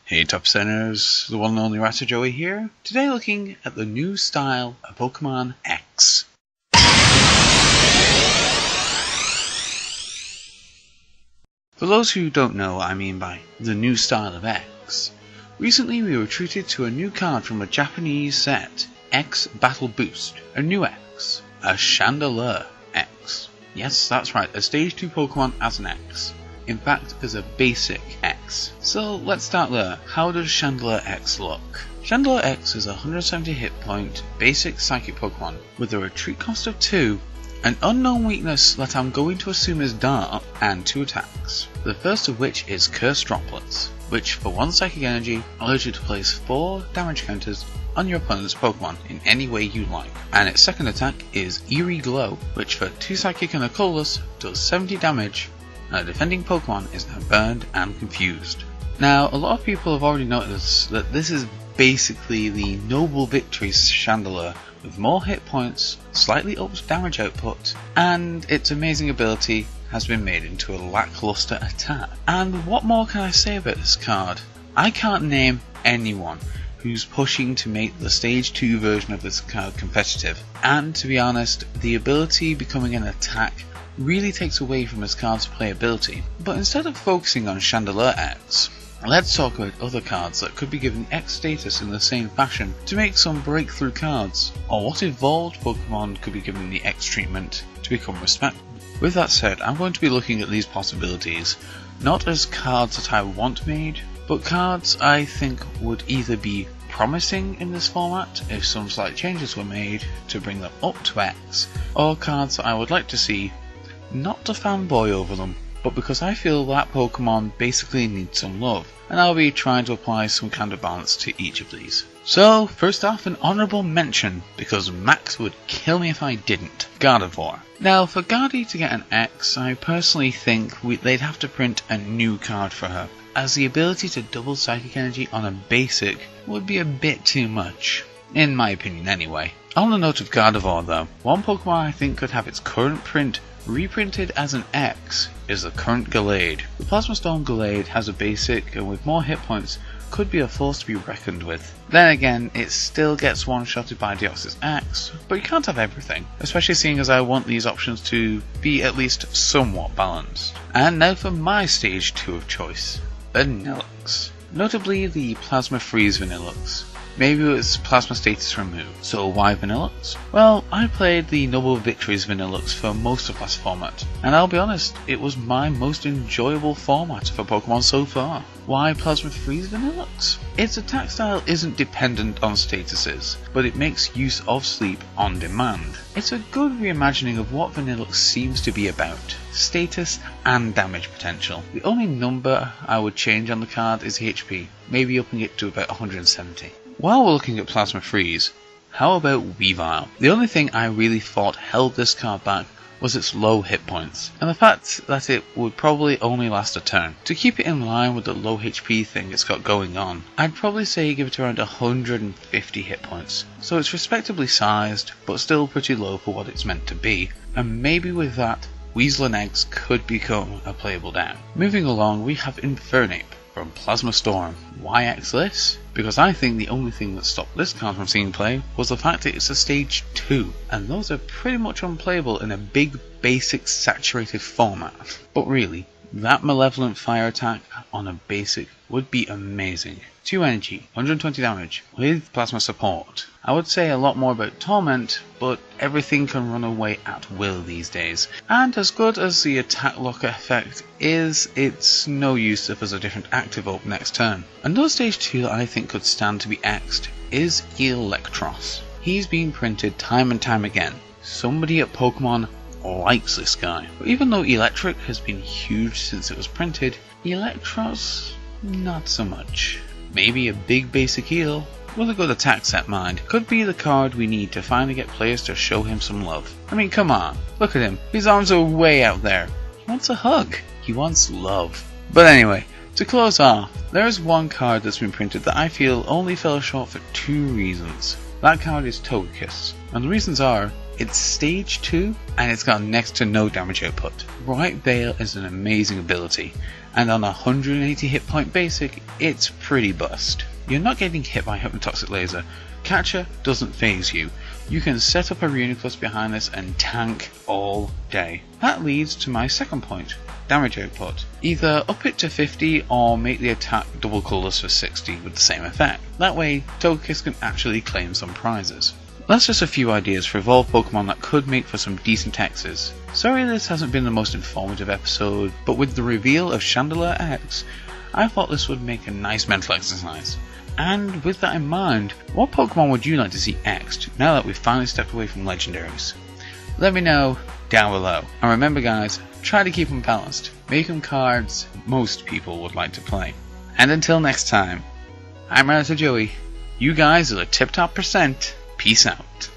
Hey top centers, the one and only Rata Joey here. Today looking at the new style of Pokemon X. For those who don't know what I mean by the new style of X, recently we were treated to a new card from a Japanese set, X Battle Boost, a new X, a Chandelure EX. Yes, that's right, a Stage 2 Pokemon as an X. In fact, as a basic X. So let's start there. How does Chandelure EX look? Chandelure EX is a 170 hit point basic psychic Pokemon with a retreat cost of 2, an unknown weakness that I'm going to assume is Dart, and 2 attacks. The first of which is Curse Droplets, which for 1 psychic energy allows you to place 4 damage counters on your opponent's Pokemon in any way you like. And its second attack is Eerie Glow, which for 2 psychic and a colorless does 70 damage. A defending Pokemon is now burned and confused. Now, a lot of people have already noticed that this is basically the Noble Victories Chandelure with more hit points, slightly upped damage output, and its amazing ability has been made into a lackluster attack. And what more can I say about this card? I can't name anyone who's pushing to make the Stage 2 version of this card competitive, and to be honest, the ability becoming an attack really takes away from this card's playability. But instead of focusing on Chandelure EX, let's talk about other cards that could be given X status in the same fashion to make some breakthrough cards, or what evolved Pokemon could be given the X treatment to become respected. With that said, I'm going to be looking at these possibilities, not as cards that I want made, but cards I think would either be promising in this format if some slight changes were made to bring them up to X, or cards that I would like to see, not to fanboy over them, but because I feel that Pokemon basically needs some love, and I'll be trying to apply some kind of balance to each of these. So, first off, an honourable mention, because Max would kill me if I didn't, Gardevoir. Now, for Gardy to get an X, I personally think they'd have to print a new card for her, as the ability to double Psychic Energy on a basic would be a bit too much, in my opinion anyway. On the note of Gardevoir though, one Pokemon I think could have its current print reprinted as an X is the current Gallade. The Plasma Storm Gallade has a basic and with more hit points could be a force to be reckoned with. Then again, it still gets one-shotted by Deoxys X, but you can't have everything, especially seeing as I want these options to be at least somewhat balanced. And now for my Stage 2 of choice, Vanillux. Notably the Plasma Freeze Vanillux. Maybe it was Plasma Status removed. So why Vanillux? Well, I played the Noble Victories Vanillux for most of last format, and I'll be honest, it was my most enjoyable format for Pokemon so far. Why Plasma Freeze Vanillux? Its attack style isn't dependent on statuses, but it makes use of sleep on demand. It's a good reimagining of what Vanillux seems to be about, status and damage potential. The only number I would change on the card is HP, maybe upping it to about 170. While we're looking at Plasma Freeze, how about Weavile? The only thing I really thought held this card back was its low hit points, and the fact that it would probably only last a turn. To keep it in line with the low HP thing it's got going on, I'd probably say give it around 150 hit points. So it's respectably sized, but still pretty low for what it's meant to be, and maybe with that, Weasel and Eggs could become a playable down. Moving along, we have Infernape from Plasma Storm. Why X this? Because I think the only thing that stopped this card from seeing play was the fact that it's a Stage 2, and those are pretty much unplayable in a big basic saturated format. But really, that Malevolent Fire attack on a basic would be amazing. 2 energy, 120 damage, with Plasma support. I would say a lot more about Torment, but everything can run away at will these days. And as good as the attack locker effect is, it's no use if there's a different active up next turn. Another Stage 2 that I think could stand to be X'd is Electros. He's been printed time and time again. Somebody at Pokemon likes this guy. But even though Electric has been huge since it was printed, Electros, not so much. Maybe a big basic heal with a good attack set mind could be the card we need to finally get players to show him some love. I mean, come on, look at him, his arms are way out there. He wants a hug, he wants love. But anyway, to close off, there is one card that's been printed that I feel only fell short for 2 reasons. That card is Togekiss, and the reasons are, it's Stage 2 and it's got next to no damage output. Bright Veil is an amazing ability, and on a 180 hit point basic, it's pretty bust. You're not getting hit by Hypnotoxic Laser. Catcher doesn't phase you. You can set up a Reuniclus behind this and tank all day. That leads to my second point, damage output. Either up it to 50 or make the attack double colours for 60 with the same effect. That way, Togekiss can actually claim some prizes. That's just a few ideas for evolved Pokemon that could make for some decent X's. Sorry this hasn't been the most informative episode, but with the reveal of Chandelure EX, I thought this would make a nice mental exercise. And with that in mind, what Pokemon would you like to see X'd now that we've finally stepped away from legendaries? Let me know down below. And remember guys, try to keep them balanced. Make them cards most people would like to play. And until next time, I'm Raditor Joey. You guys are the tip top percent. Peace out.